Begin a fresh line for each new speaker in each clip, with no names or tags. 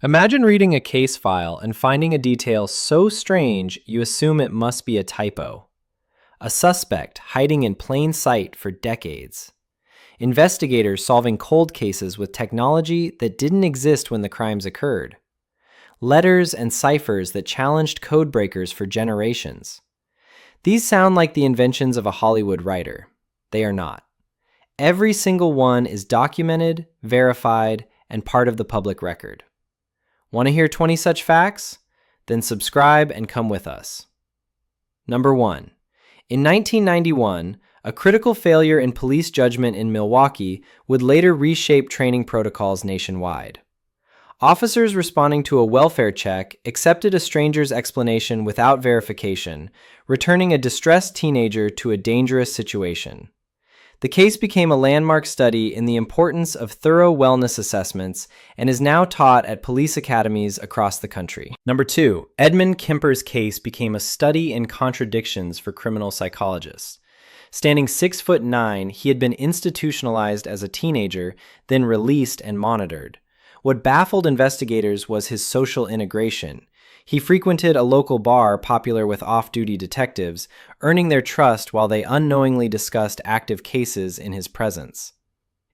Imagine reading a case file and finding a detail so strange you assume it must be a typo. A suspect hiding in plain sight for decades. Investigators solving cold cases with technology that didn't exist when the crimes occurred. Letters and ciphers that challenged code breakers for generations. These sound like the inventions of a Hollywood writer. They are not. Every single one is documented, verified, and part of the public record. Want to hear 20 such facts? Then subscribe and come with us. Number 1. In 1991, a critical failure in police judgment in Milwaukee would later reshape training protocols nationwide. Officers responding to a welfare check accepted a stranger's explanation without verification, returning a distressed teenager to a dangerous situation. The case became a landmark study in the importance of thorough wellness assessments and is now taught at police academies across the country. Number 2. Edmund Kemper's case became a study in contradictions for criminal psychologists. Standing 6'9", he had been institutionalized as a teenager, then released and monitored. What baffled investigators was his social integration. He frequented a local bar popular with off-duty detectives, earning their trust while they unknowingly discussed active cases in his presence.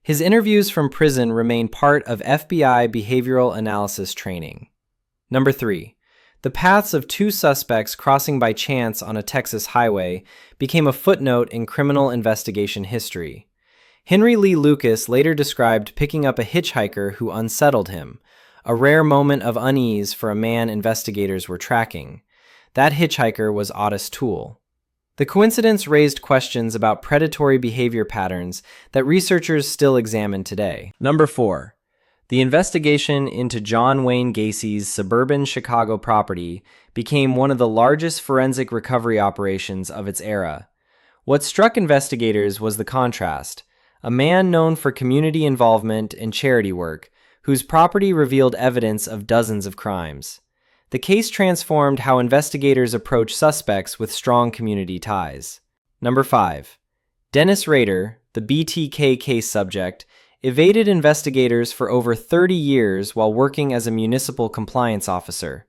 His interviews from prison remain part of FBI behavioral analysis training. Number 3. The paths of two suspects crossing by chance on a Texas highway became a footnote in criminal investigation history. Henry Lee Lucas later described picking up a hitchhiker who unsettled him, a rare moment of unease for a man investigators were tracking. That hitchhiker was Ottis Toole. The coincidence raised questions about predatory behavior patterns that researchers still examine today. Number 4. The investigation into John Wayne Gacy's suburban Chicago property became one of the largest forensic recovery operations of its era. What struck investigators was the contrast. A man known for community involvement and charity work, whose property revealed evidence of dozens of crimes. The case transformed how investigators approach suspects with strong community ties. Number 5. Dennis Rader, the BTK case subject, evaded investigators for over 30 years while working as a municipal compliance officer.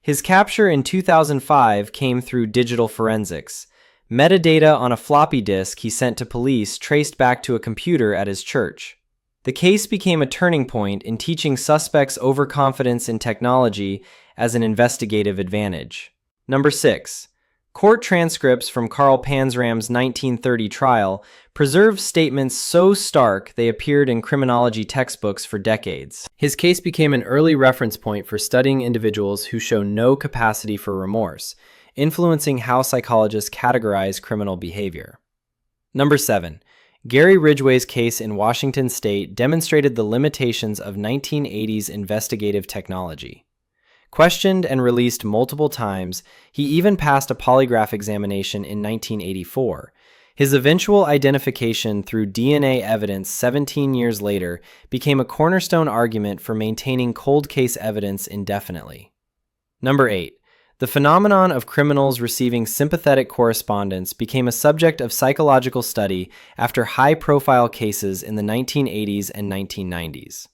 His capture in 2005 came through digital forensics. Metadata on a floppy disk he sent to police traced back to a computer at his church. The case became a turning point in teaching suspects overconfidence in technology as an investigative advantage. Number 6. Court transcripts from Carl Panzram's 1930 trial preserve statements so stark they appeared in criminology textbooks for decades. His case became an early reference point for studying individuals who show no capacity for remorse, influencing how psychologists categorize criminal behavior. Number 7. Gary Ridgway's case in Washington state demonstrated the limitations of 1980s investigative technology. Questioned and released multiple times, he even passed a polygraph examination in 1984. His eventual identification through DNA evidence 17 years later became a cornerstone argument for maintaining cold case evidence indefinitely. Number 8. The phenomenon of criminals receiving sympathetic correspondence became a subject of psychological study after high-profile cases in the 1980s and 1990s.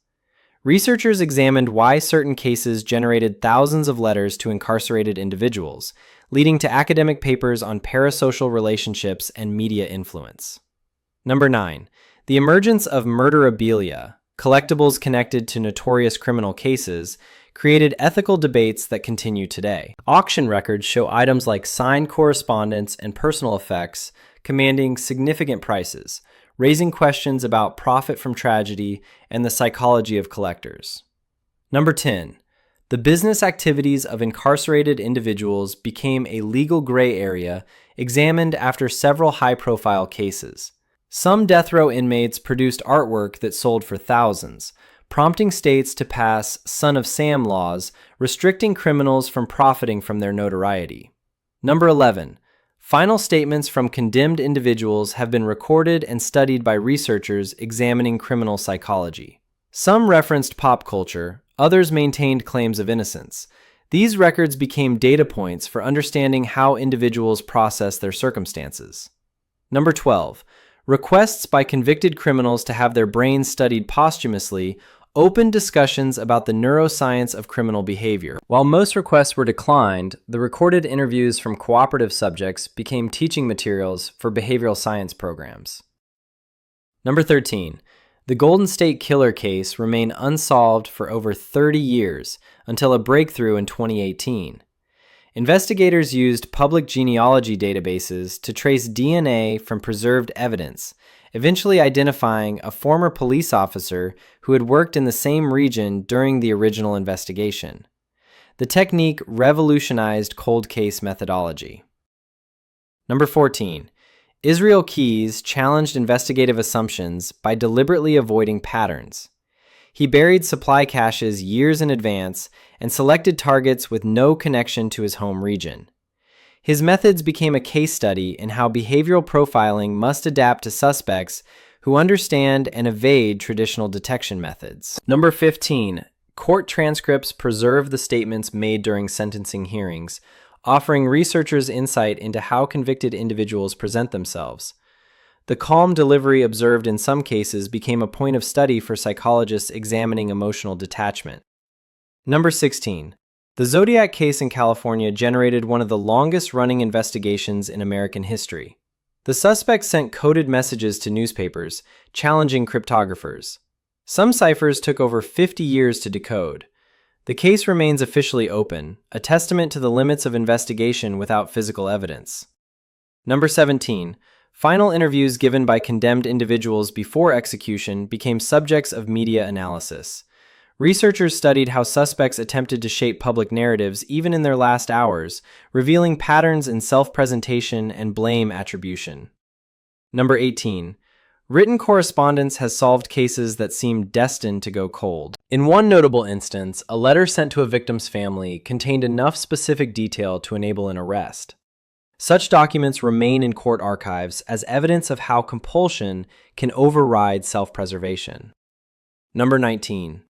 Researchers examined why certain cases generated thousands of letters to incarcerated individuals, leading to academic papers on parasocial relationships and media influence. Number 9. The emergence of murderabilia, collectibles connected to notorious criminal cases, created ethical debates that continue today. Auction records show items like signed correspondence and personal effects commanding significant prices, raising questions about profit from tragedy and the psychology of collectors. Number 10. The business activities of incarcerated individuals became a legal gray area examined after several high-profile cases. Some death row inmates produced artwork that sold for thousands, prompting states to pass Son of Sam laws restricting criminals from profiting from their notoriety. Number 11. Final statements from condemned individuals have been recorded and studied by researchers examining criminal psychology. Some referenced pop culture, others maintained claims of innocence. These records became data points for understanding how individuals process their circumstances. Number 12. Requests by convicted criminals to have their brains studied posthumously open discussions about the neuroscience of criminal behavior. While most requests were declined, the recorded interviews from cooperative subjects became teaching materials for behavioral science programs. Number 13. The Golden State Killer case remained unsolved for over 30 years until a breakthrough in 2018. Investigators used public genealogy databases to trace DNA from preserved evidence, eventually identifying a former police officer who had worked in the same region during the original investigation. The technique revolutionized cold case methodology. Number 14. Israel Keyes challenged investigative assumptions by deliberately avoiding patterns. He buried supply caches years in advance and selected targets with no connection to his home region. His methods became a case study in how behavioral profiling must adapt to suspects who understand and evade traditional detection methods. Number 15. Court transcripts preserve the statements made during sentencing hearings, offering researchers insight into how convicted individuals present themselves. The calm delivery observed in some cases became a point of study for psychologists examining emotional detachment. Number 16. The Zodiac case in California generated one of the longest-running investigations in American history. The suspects sent coded messages to newspapers, challenging cryptographers. Some ciphers took over 50 years to decode. The case remains officially open, a testament to the limits of investigation without physical evidence. Number 17. Final interviews given by condemned individuals before execution became subjects of media analysis. Researchers studied how suspects attempted to shape public narratives even in their last hours, revealing patterns in self-presentation and blame attribution. Number 18. Written correspondence has solved cases that seemed destined to go cold. In one notable instance, a letter sent to a victim's family contained enough specific detail to enable an arrest. Such documents remain in court archives as evidence of how compulsion can override self-preservation. Number 19.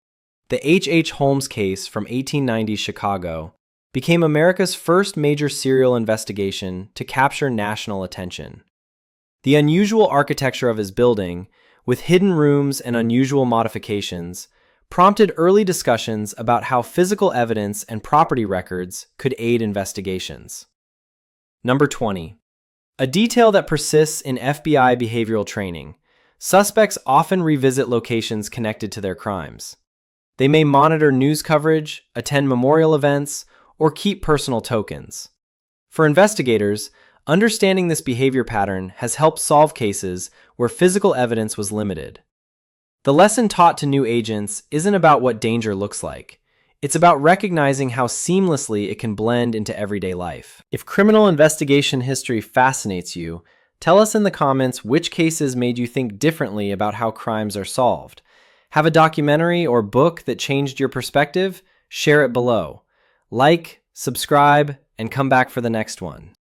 The H.H. Holmes case from 1890 Chicago became America's first major serial investigation to capture national attention. The unusual architecture of his building, with hidden rooms and unusual modifications, prompted early discussions about how physical evidence and property records could aid investigations. Number 20. A detail that persists in FBI behavioral training. Suspects often revisit locations connected to their crimes. They may monitor news coverage, attend memorial events, or keep personal tokens. For investigators, understanding this behavior pattern has helped solve cases where physical evidence was limited. The lesson taught to new agents isn't about what danger looks like. It's about recognizing how seamlessly it can blend into everyday life. If criminal investigation history fascinates you, tell us in the comments which cases made you think differently about how crimes are solved. Have a documentary or book that changed your perspective? Share it below. Like, subscribe, and come back for the next one.